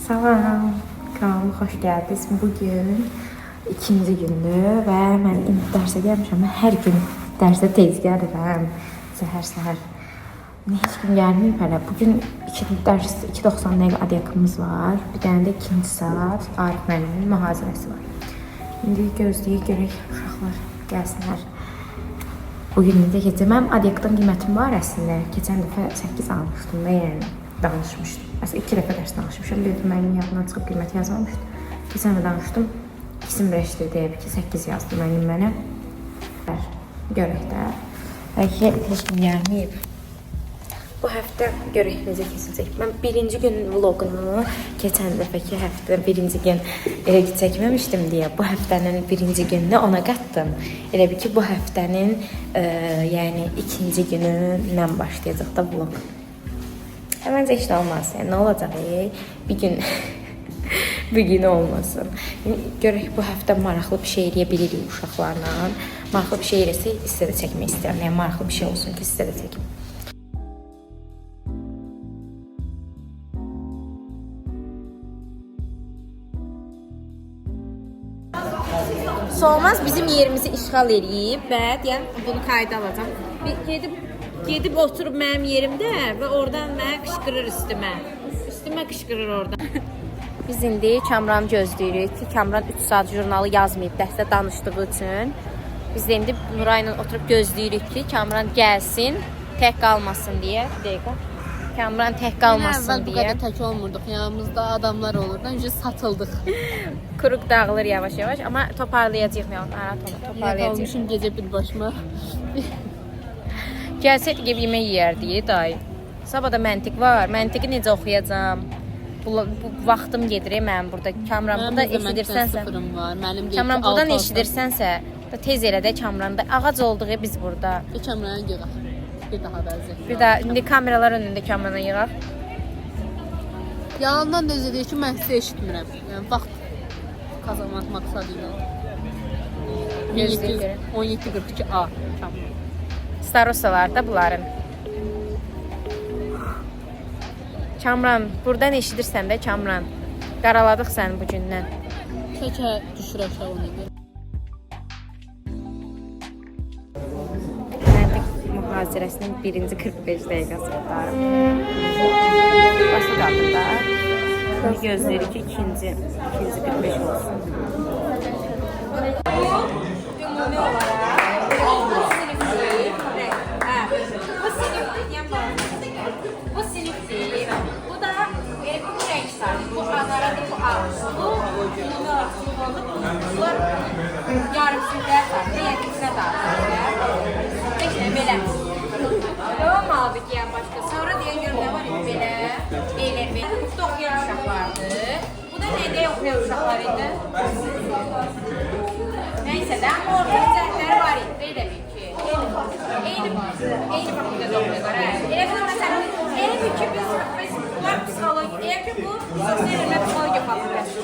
Salam, kanalıma xoş gəldiniz. Bugün ikinci gündür və mən indi dərsə gəlmişəm. Mən hər gün dərsə tez gəlirəm. Səhər. Heç gün gəlməyib hələ. Bugün dərs 2.90 dəqiqə adyakamız var. Bir dənə də ikinci saat Arif müəllimin mühazirəsi var. İndi gözləyək, görək uşaqlar gəlsinlər. Bugün də keçəcəm. Mənim adyakdan qiymətim var əslində. Keçən dəfə 8 almışdım da, yəni danışmışdım. Aslında 2 dəfə dərs danışmışam. Bir də mənim yadımdan çıxıb qiymət yazmamışdı. Keçən də danışdım. İkisini birləşdirdi, deyib ki, 8 yazdı mənim mənə. Görək də. Bəlkə heç kim gəlməyib. Bu həftə görək necə keçəcək. Mən birinci gün vlogunu keçən dəfəki həftə birinci gün elə ki çəkməmişdim deyə bu həftənin birinci gününü ona qatdım. Elə bir ki bu həftənin yəni ikinci günündən başlayacaq da vlog. Məncə heç nə olmaz. Yəni nə olacaq? Bir gün bir gün olmasın. Görək bu həftə maraqlı bir şey eləyə bilirik uşaqlarla. Maraqlı bir şey eləsə sizə də çəkmək istəyirəm. Yəni maraqlı bir şey olsun ki sizə də çəkim. Solmaz bizim yerimizi işğal eləyib və deyəm bunu kayda alacağam. Gedib oturub mənim yerimdə və oradan mənə qışqırır üstümə. Üstümə qışqırır oradan. Biz indi Kamranı gözləyirik ki, Kamran 3 saat jurnalı yazmayıb dərsdə danışdığı üçün. Biz də indi Nuray ilə oturub gözləyirik ki, Kamran gəlsin, tək qalmasın deyə. Bir dəqiqə. Kamran tək qalmasın deyə. Bu qədər tək olmurduq. Yanımızda adamlar olurdu. Öncə satıldıq. Quruq dağılır yavaş-yavaş, amma toparlayacağıq. Narahat olma, toparlayacağıq. Qalmışım gecə bir başıma. Gəlsəydik yemək yeyərdik, dayı. Sabah da məntiq var. Məntiqi necə oxuyacağam? Bu vaxtım gedir mənim burada. Kamran burada eşidirsənsə. Kamran buradan eşidirsənsə, tez elə də Kamranda ağac olduğu biz burada. Kamrana yığaq. Bir daha bəzi. Bir daha indi kameralar önündə Kamrana yığaq. Yalandan da özü deyir ki, mən sizi eşitmirəm. Yəni vaxt qazanmaq məqsədi ilə. 1742A Kamran. Starosalar da bunların. Kamran, buradan eşidirsən də Kamran. Qaraladıq səni bu gündən. Təkə düşür aşağı onu görə. Mühazirəsinin birinci 45 dəqiqəsi tutarım. Başqa qaldı da. Gözləyirik ki, ikinci 45 olsun. Bu sinifdir. Bu da bu renk sarı. Bu anaradır, bu ağır. Bu ümumi arasını oldu. Bunlar yarım siniflər sarı. Yəni ikisine dağılır. Peki, belə. Devam aldık yəni başqa. Sonra deyən görüm nə var idi belə. Belə. Burada oxuyan uşaqlardır. Bu da nədə oxuyan uşaqlar idi? Neysə də, amma orta cəhətləri var idi. Belə bir ki. Eyni fakültədə oxuyurlar. Elə bir məsələn, elə bir ki, biz bunlar psixoloji, elə ki, bu sosial ilə psixologiya fakültəsidir.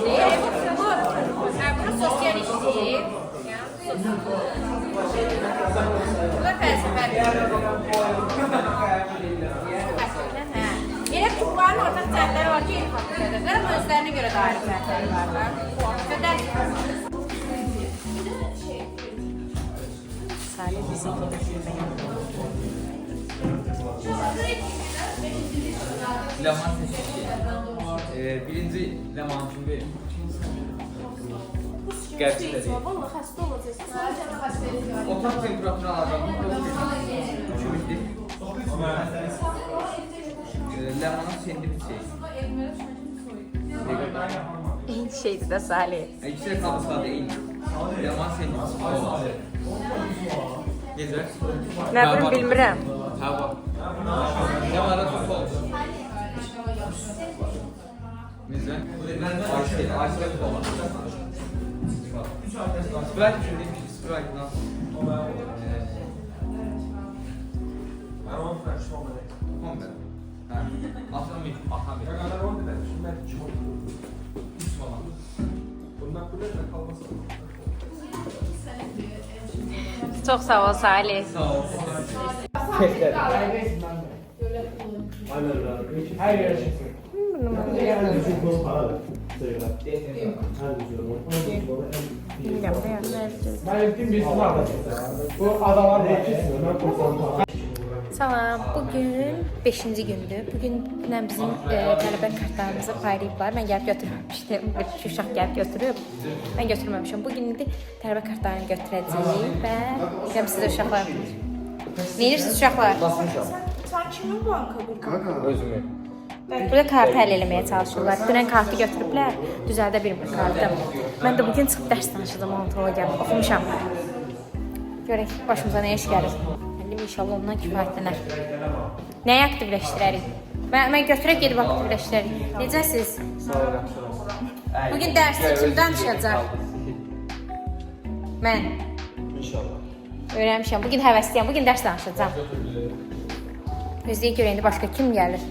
Bu sosial işdir. Bu da fəlsəfədir. Elə ki, bunların ortaq cəhətləri var ki, eyni fakültədə. Amma özlərinə görə də ayrı cəhətləri var. Salih bizi Leman seçmişti. Birinci Leman kimi gerçekten değil. Valla xəstə olacaqsın. Otak temperatürü alacağım. Üçümüzdür. Lemanın kendi bir şey. eyni şeydir də Salih. İkisi de kalmışlar değil. Leman kendi bir şey. Gezer. Nə bilim bilmirəm. Hava. Leman'a tut olmuş. Güzel. Ayşe de olan. Sprite düşündüğüm şey Sprite nasıl? Ben onu French olmadı. Kombe. Aslan bir atan bir. Ben orada ben şimdi ben çok üst falan. Bundan burada da kalması. Çox sağ ol Salih. Sağ ol. Aynen. Her yere çıksın. konu paradır. Her Bilmirəm, bəyənlər. Ben ettiğim bir sınav var. Bu adamlar da ikisini. Ben kurtarım. Salam, bugün 5-ci gündür. Bugündən bizim tələbə kartlarımızı paylayıblar. Mən gəlib götürməmişdim. Bir uşaq gəlib götürüb. Mən götürməmişəm. Bugün indi tələbə kartlarını götürəcəyik və deyirəm sizə uşaqlar. Nə edirsiniz uşaqlar? Sen kimin banka bu? Özümü. Burada kartı həll eləməyə çalışırlar. Dünən kartı götürüblər, düzəldə bilmir kartı. Mən də bugün çıxıb dərs danışacağım, ontologiya oxumuşam. Görək başımıza nə iş gəlir. Mənim inşallah ondan kifayətlənər. Nəyi aktivləşdirərik? Mən götürək gedib aktivləşdirərik. Necəsiz? Bugün dərsdə kim danışacaq? Mən. İnşallah. Öyrənmişəm. Bugün həvəsliyəm. Bugün dərs danışacağam. Gözləyək görək indi başqa kim gəlir?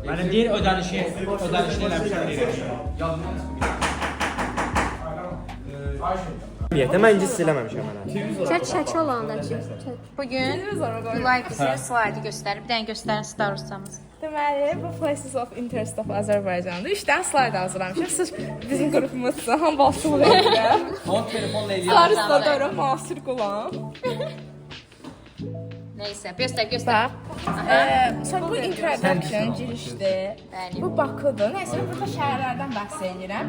Benim değil ödenişi eləmişəm deyirəm. Niyyətə mən hiss eləməmişəm hələ. Çək şəkil olanda çək. Bugün live bizə slaydı göstərir. Bir dənə göstərin starustamız. Deməli, bu Places of Interest of Azərbaycanda 3 dənə slayd hazırlamışam. Sırf bizim qrupumuzda hambalsız edirəm. On telefonla eləyəm. Sarısta da müasir qulam. Neyse, göstər. Sonra bu introduction girişdir. Bəli. Bu Bakıdır. Nəysə, burada şəhərlərdən bəhs edirəm.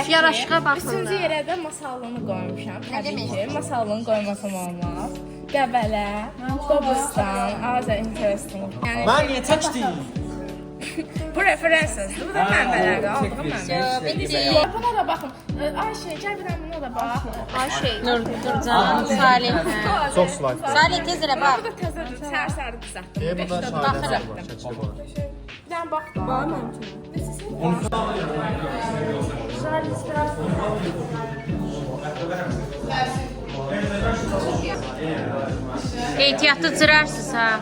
yaraşığa baxın da. 3-cü yerə də masallını qoymuşam. Təbii ki, masallını qoymasam olmaz. Qəbələ, Qobustan, Azər Interesting. Yəni, Mən niyə çəkdim? bu referensizdir. Bu da mənbələrdə aldığım mənbə. Bitti. Buna da baxın. Ayşe, gəl bir dənə buna da bax. Ayşe. Nurcan, Salih. Çox slayt. Salih tez elə bax. Bu da təzədir, sər-sər düzəltdim. Bu da şahidəsi var, çəkili var. Bir dənə bax. Bax mənim. Ehtiyatlı cırarsınız ha.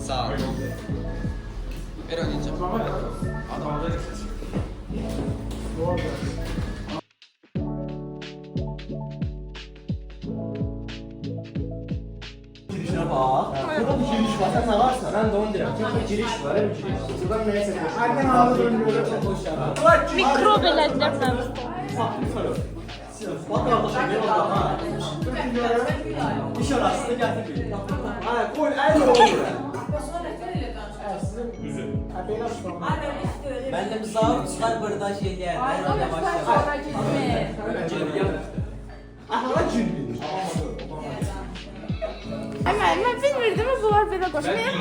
Sağ ol. Ver oynayacağım. Girişine bak. Burada bir giriş var. Sen ne varsa. Ben de onu diyorum. Çünkü giriş var. Hep giriş. Buradan neyse. Aynen abi dönüyor. Mikro belədlər. Bak kardeşim ne var ha? İş arasında getirmeyin. Ha koy el olur. Ben de misafir çıkar burada şey diye. Ben öyle başlayalım. Aha cilmiş. Mən bilmirdim bunlar belə qoşmayıb.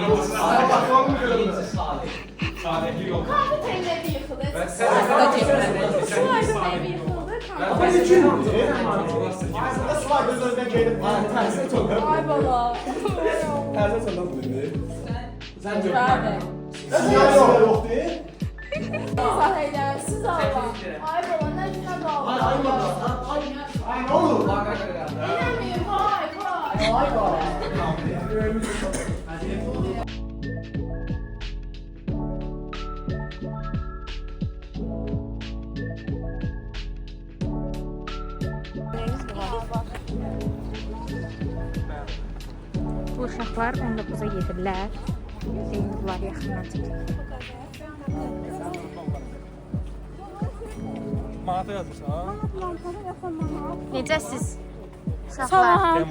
Bakalım görürüm. Sadece yok. Kafe evi yıxıldı. Slaydım evi yıxıldı. Ama için. Aslında sıva göz önünden gelip tersi çok. Ay bala. Tersi çok dedi. Sen çok. Bəli. Yok değil. Sahildə siz Allah. Ay bala nə günə qaldı. Ay baba. Ay ne olur? Eləmiyim. Vay. Ay baba. Bu uşaqlar 19-a gedirlər. İndi bunlar yaxından çəkir. Manata yazmışsan. Necəsiz? uşaqlar.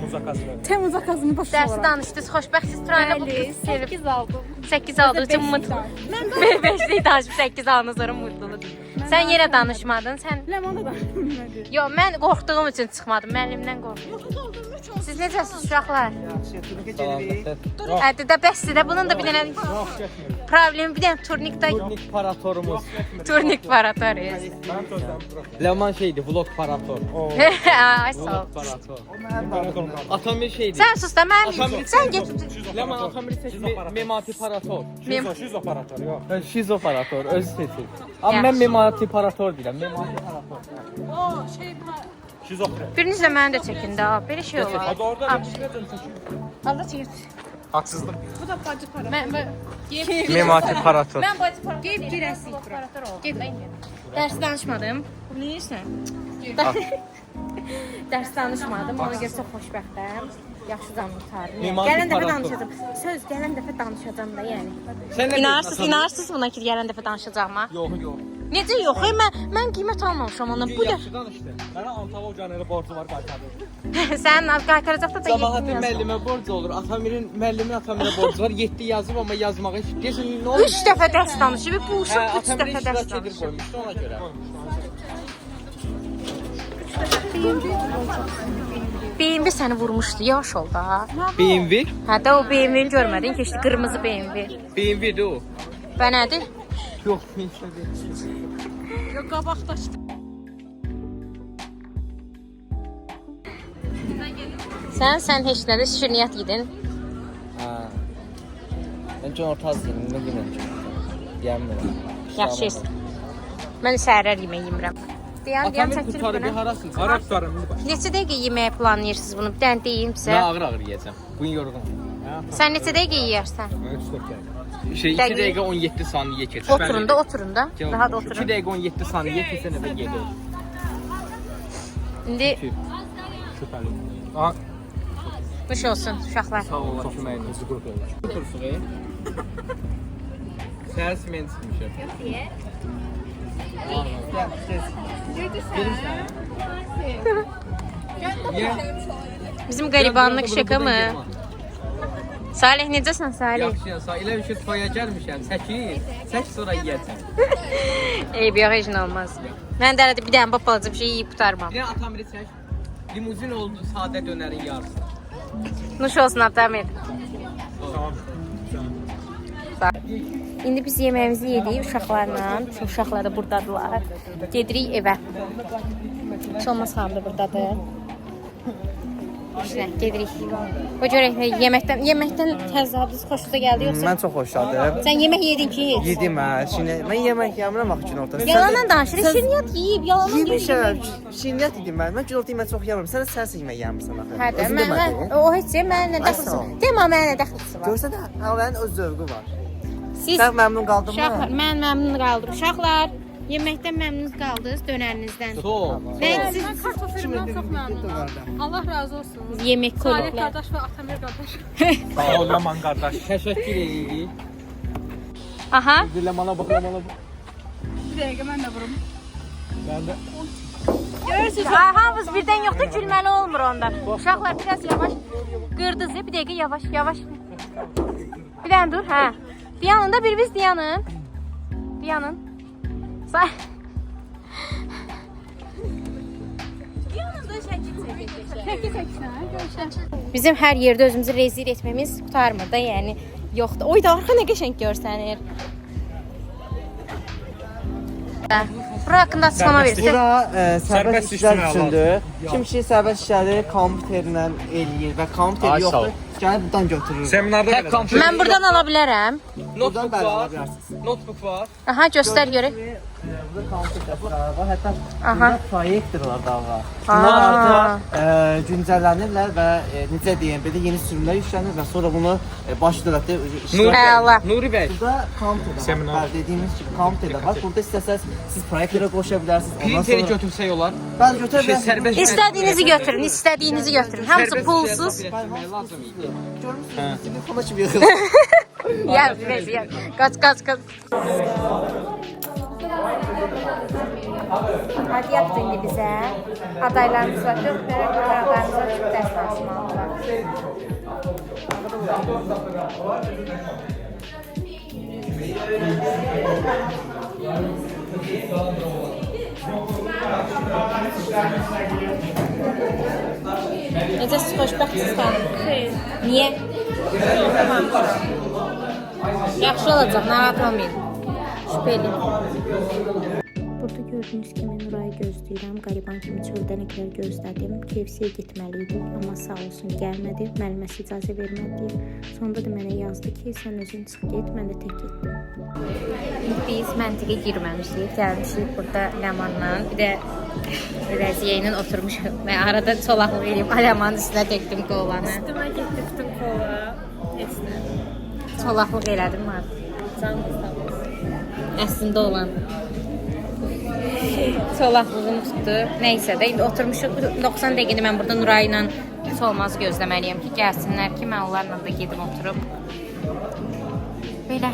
Temmuz akazını başa Dərsi danışdınız, xoşbəxtsiz Turayla bu qız sevib. 8 aldım. 8 aldı, üçün mutlu. Mən 5'liyi danışıb 8 alına sonra mutluluq. Sən yenə danışmadın, sən... Ləmana da bilmədi. Yo, mən qorxduğum üçün çıxmadım, müəllimdən qorxdum. Siz necəsiz uşaqlar? Hadi də bəs sizdə bunun da bir dənə problemi, bir dənə turnikdə... Turnik paratorumuz. Turnik paratoruyuz. Leman şeydi, vlog parator. Ay, sağ ol. Atamir şeydi. Sən sus da, mən... Sən get... Leman Atamir seçti, memati parator. Şizoparator yox. Şizoparator, özü seçti. Amma mən memati parator deyirəm, memati parator. Şizofren. Biriniz də məni də çəkin də, belə şey olar. Hadi orada bir şey çəkin. Allah çəkir. Haksızlık. Bu da bacı para. Mən Memati parator. Mən bacı para. Geyib girəsi. Geyib. Dərs danışmadım. Bilirsən? Dərs danışmadım, ona görə çox xoşbəxtəm. Yaxşı danışardım. Memati Gələn dəfə parator. danışacağam. Söz, gələn dəfə danışacağım da, yəni. Sən nə İnarsınız buna ki, gələn dəfə danışacağıma? Yox, yox. Necə yox? Mən qiymət almamışam ondan. Bu da Yaxşı danışdı. Mənə antologiyanın elə borcu var qaytardı. sən qaytaracaqda da Sabahatın 7 yaz. müəllimə borc olur. Müəllimin Atamirə borcu var. 7 yazıb amma yazmağa heç deyəsən nə oldu? 3 dəfə dərs danışıb, bu uşaq 3 Atamir dəfə dərs iştirak edir danışıb. qoymuşdu ona görə. BMW səni vurmuşdu, yavaş ol da. BMW? Hə də o BMW-ni görmədin, keçdi qırmızı BMW. BMW-dir o. Və nədir? Yox, BMW. Yox, qabaqda Sən heç nədə şirniyyat yedin. Hə. Mən üçün orta azdım, nə deməyəcəm. Deyəmirəm. Yaxşı yesin. Mən səhərlər yemək yemirəm. Deyən Atamir çəkdir qutarı bir bunu. harasın? Ara tutarım indi baş. Neçə dəqiqə yeməyə planlayırsınız bunu? Bir dənə deyim Mən sizə. ağır-ağır yeyəcəm. Bugün yorğun. Sən neçə dəqiqə yeyərsən? Mən 3-4 gəldim. Şey 2 Dəqiq- dəqiqə 17 saniyə keçir. Oturun da, oturun da. Rahat 2 oturun. dəqiqə 17 saniyə keçsə nə gedir? İndi Şübhəli. Aha, nuş olsun uşaqlar. Sağ ol, köməyiniz. ikinci qrup olur. Otursuq. Səhər simən çıxmışam. Bizim qaribanlıq şaka mı? Salih necəsən Salih? Yaxşıyam, sağ. Elə bir şey toya gəlmişəm. Çək sonra yeyəcəm. Eybi yox, heç nə olmaz. Mən də arada bir dənə balaca bir şey yeyib qutarmam. Bir Atamiri çək. Limuzin oldu sadə dönərin yarısı. Nuş olsun Atamir. İndi biz yeməyimizi yedik uşaqlarla. Uşaqlar da buradadılar. Gedirik evə. Heç olmaz xanım da buradadır. İşte gedirik. O görə yeməkdən təzadüz xoşunuza gəldi yoxsa? Mən çox xoşladım. Sən yemək yedin ki? Yedim hə. Şimdi mən yemək yemirəm axı gün ortasında. Yalandan danışır. Şirniyyat yeyib, yalandan Yemişəm. Şirniyyat yedim mən. Mən gün orta yemək çox yemirəm. Sən sənsə yemək yemirsən axı. Hə də, Özün demədin. o heç şey mənə nə Ay, dəxlisi sağ var. ol. Demə mənə nə dəxlisi var. Görsən də ağaların öz zövqü var. Siz Sən məmnun qaldın uşaqlar, mı? mən məmnun qaldım. Uşaqlar, yeməkdən məmnun qaldınız, dönərinizdən. Soğuk. Mən siz kartofelimdən çox məmnunam. Allah razı olsun. yemək Salih koydular. qardaş və Atamir qardaş. Sağ ol Yaman qardaş. Təşəkkür edirik. Aha. Limana bax, limana bax. Bir dəqiqə mən də vurum. Ha, hamımız birdən yoxdur, gülməli olmur ondan. Uşaqlar biraz yavaş. Qırdız, bir dəqiqə yavaş, yavaş. Bir dənə dur, hə. Dayanın da bir biz dayanın. Dayanın. Say. Bizim hər yerdə özümüzü rezil etmemiz qurtarmır da, yəni yoxdur. Oy da arxa nə qəşəng görsənir. Bura haqqında açıqlama verirsə. Bura sərbəst işlər işləmə üçündür. Kim ki sərbəst işləri kompüterlə eləyir və kompüter Ay, sağ ol. yoxdur. Gəlib buradan götürür. Seminarda Tək belə. kompüter. Mən buradan ala bilərəm. Buradan Notebook bəli ala var. bilərsiniz. Notebook var. Aha, göstər görək. Burada kompüterlər var. Hətta Aha. burada proyektorlar da var. Aa. Bunlar artıq güncəllənirlər və necə deyim, belə yeni sürümlər yüklənir və sonra bunu baş dövlətdə işləyir. Əla. Nuri bəy. Burada kompüter var. Seminar. Bəli, dediyimiz kimi kompüterlər var. Burada istəsəz siz proyektora qoşa bilərsiniz. Printeri götürsək olar. Bəli, götürə Şey, bilərsiniz. sərbəst İstədiyinizi götürün, istədiyinizi götürün. Hamısı pulsuz. Lazım idi. Görmüsünüz, telefona kimi yaxın. Gel, gel, gel. Kaç, kaç, kaç. Adiyyat indi bizə. Adaylarımız var. 4 adaylarımız var. Çox dərs danışmalılar. Necəsiz, xoşbəxtsiz xanım? Xeyr. Niyə? Yaxşı olacaq, narahat olmayın. Şübheli. Burada gördüyünüz kimi Nurayı gözləyirəm. Qariban kimi çöldə nə qədər gözlədim. KFC-yə getməliydik, amma sağ olsun gəlmədi. Müəlliməsi icazə vermədi. Sonunda da mənə yazdı ki, sən özün çıx get, mən də tək getdim. Biz məntiqə girməmişdik. Gəlmişik burada Ləmanla. Bir də Rəziyə ilə oturmuşuq. Mən arada çolaqlıq edib Ləmanın üstünə tökdüm qolanı. Üstümə getdi bütün kola. Esnə. Çolaqlıq elədim artıq. Can qısalım. Əslində olan. Çolaqlığım tutdu. Nəysə də indi oturmuşuq. 90 dəqiqəni mən burada Nuray ilə solmazı gözləməliyəm ki, gəlsinlər ki, mən onlarla da gedim oturub. Belə.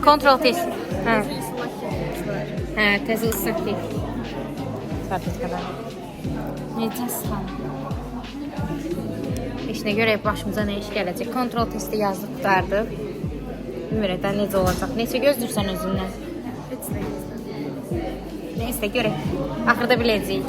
Kontrol test. Hə, təzə ıslaq kek. Sabitkadan. Necəsən xanım? İşinə görə başımıza nə iş gələcək? Kontrol testi yazdıq, qutardıq. Bilmirəm, necə olacaq? Neçə gözləyirsən özündən? Neysə, görək. Axırda biləcəyik.